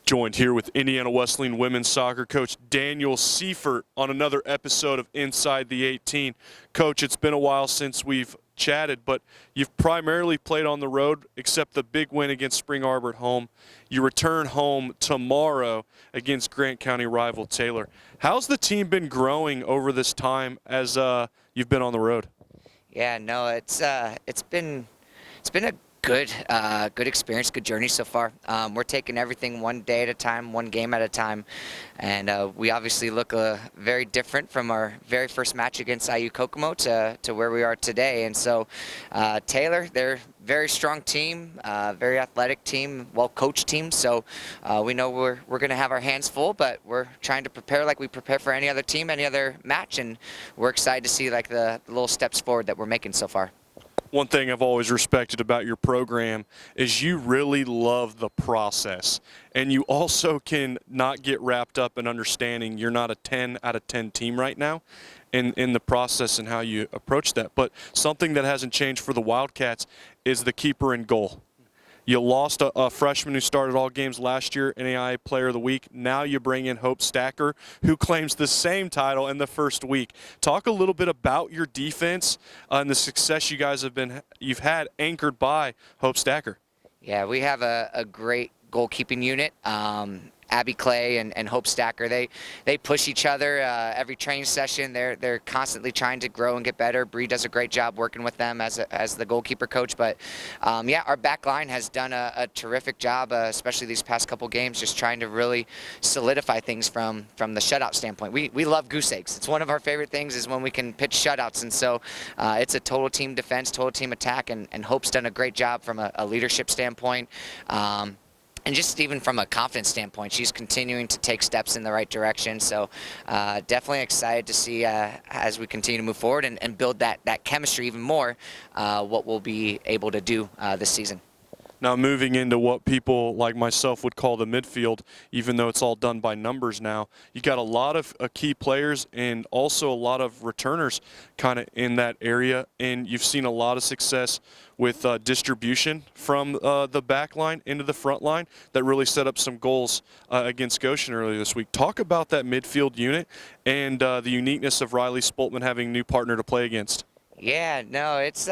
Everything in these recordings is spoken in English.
Joined here with Indiana Wesleyan women's soccer coach Daniel Seiffert on another episode of Inside the 18. Coach, it's been a while since we've chatted, but you've primarily played on the road except the big win against Spring Arbor at home. You return home tomorrow against Grant County rival Taylor. How's the team been growing over this time as you've been on the road? Yeah, no, it's been a good experience, good journey so far. We're taking everything one day at a time, one game at a time, and we obviously look very different from our very first match against IU Kokomo to where we are today. And so Taylor, they're a very strong team, very athletic team, well-coached team. So we know we're going to have our hands full, but we're trying to prepare like we prepare for any other team, any other match, and we're excited to see like the little steps forward that we're making so far. One thing I've always respected about your program is you really love the process, and you also can not get wrapped up in understanding you're not a 10 out of 10 team right now in the process and how you approach that. But something that hasn't changed for the Wildcats is the keeper and goal. You lost a freshman who started all games last year, NAIA Player of the Week. Now you bring in Hope Stacker, who claims the same title in the first week. Talk a little bit about your defense and the success you've had anchored by Hope Stacker. Yeah, we have a great goalkeeping unit. Abby Clay and Hope Stacker, they push each other every training session. They're constantly trying to grow and get better. Bree does a great job working with them as the goalkeeper coach. But yeah, our back line has done a terrific job, especially these past couple games, just trying to really solidify things from the shutout standpoint. We love goose eggs. It's one of our favorite things is when we can pitch shutouts, and so it's a total team defense, total team attack, and Hope's done a great job from a leadership standpoint. And just even from a confidence standpoint, she's continuing to take steps in the right direction. So definitely excited to see as we continue to move forward and build that chemistry even more, what we'll be able to do this season. Now moving into what people like myself would call the midfield, even though it's all done by numbers now, you got a lot of key players and also a lot of returners kind of in that area, and you've seen a lot of success with distribution from the back line into the front line that really set up some goals against Goshen earlier this week. Talk about that midfield unit and the uniqueness of Riley Spoltman having a new partner to play against. Yeah, no, it's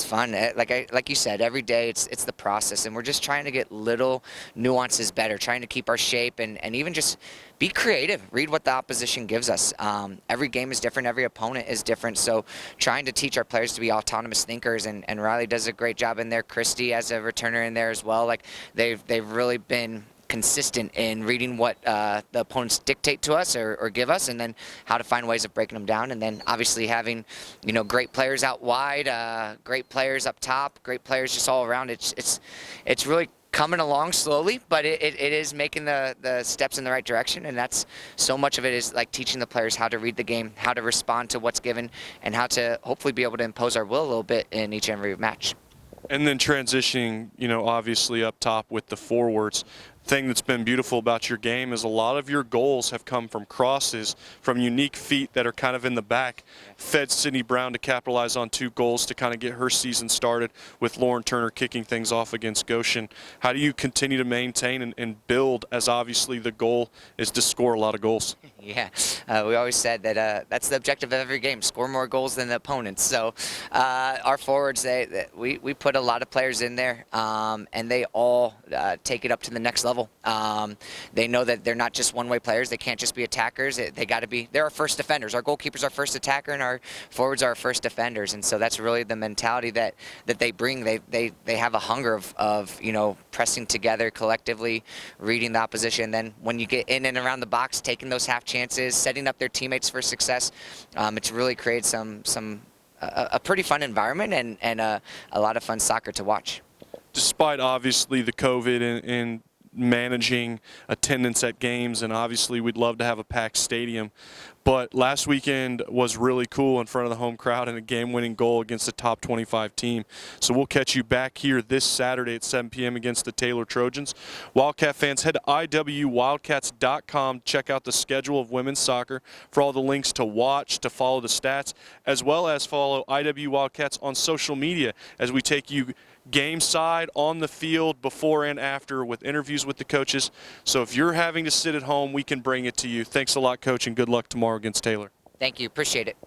fun. Like you said, every day it's the process, and we're just trying to get little nuances better, trying to keep our shape and even just be creative, read what the opposition gives us. Every game is different, every opponent is different, so trying to teach our players to be autonomous thinkers, and Riley does a great job in there. Christy as a returner in there as well. Like they've really been consistent in reading what the opponents dictate to us or give us, and then how to find ways of breaking them down. And then obviously having, great players out wide, great players up top, great players just all around. It's really coming along slowly, but it is making the steps in the right direction, and that's so much of it is like teaching the players how to read the game, how to respond to what's given, and how to hopefully be able to impose our will a little bit in each and every match. And then transitioning, obviously up top with the forwards. Thing that's been beautiful about your game is a lot of your goals have come from crosses, from unique feet that are kind of in the back. Fed Sydney Brown to capitalize on 2 goals to kind of get her season started, with Lauren Turner kicking things off against Goshen. How do you continue to maintain and build, as obviously the goal is to score a lot of goals? Yeah, we always said that that's the objective of every game, score more goals than the opponents. So our forwards, we put a lot of players in there, and they all take it up to the next level. They know that they're not just one-way players. They can't just be attackers. They got to be. They're our first defenders. Our goalkeepers are first attacker, and our forwards are our first defenders. And so that's really the mentality that they bring. They have a hunger of pressing together collectively, reading the opposition. Then when you get in and around the box, taking those half chances, setting up their teammates for success, it's really created a pretty fun environment and a lot of fun soccer to watch. Despite obviously the COVID and managing attendance at games, and obviously we'd love to have a packed stadium, But last weekend was really cool in front of the home crowd and a game-winning goal against a top 25 team. So we'll catch you back here this Saturday at 7 p.m. against the Taylor Trojans. Wildcat fans, head to iwwildcats.com. Check out the schedule of women's soccer for all the links to watch, to follow the stats, as well as follow IW Wildcats on social media as we take you game side, on the field, before and after, with interviews with the coaches. So if you're having to sit at home, we can bring it to you. Thanks a lot, Coach, and good luck tomorrow against Taylor. Thank you. Appreciate it.